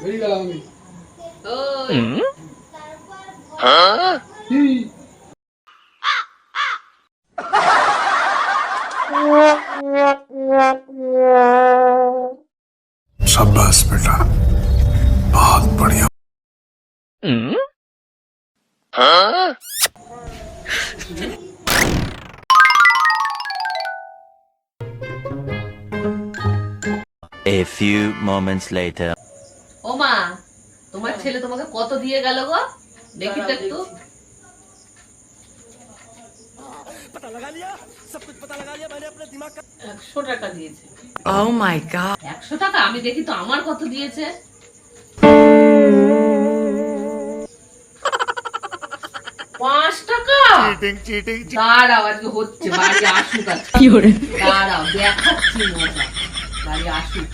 বেরিয়ে গেলাম আমি। शाबाश बेटा, बहुत बढ़िया। A few moments later. ও মা, তোমার ছেলে তোমাকে কত দিয়ে গেল গো? দেখি তো একটু। पता लगा लिया, सब कुछ पता लगा लिया मैंने अपने दिमाग का। 100 টাকা দিয়েছে। Oh my god. 100 টাকা? আমি দেখি তো আমার কত দিয়েছে। 5 টাকা? चीटिंग দাঁড়াও, আজকে হচ্ছে, বাড়ি আসুক আজকে। দাঁড়াও, দেখাচ্ছি মজা। বাড়ি আসুক।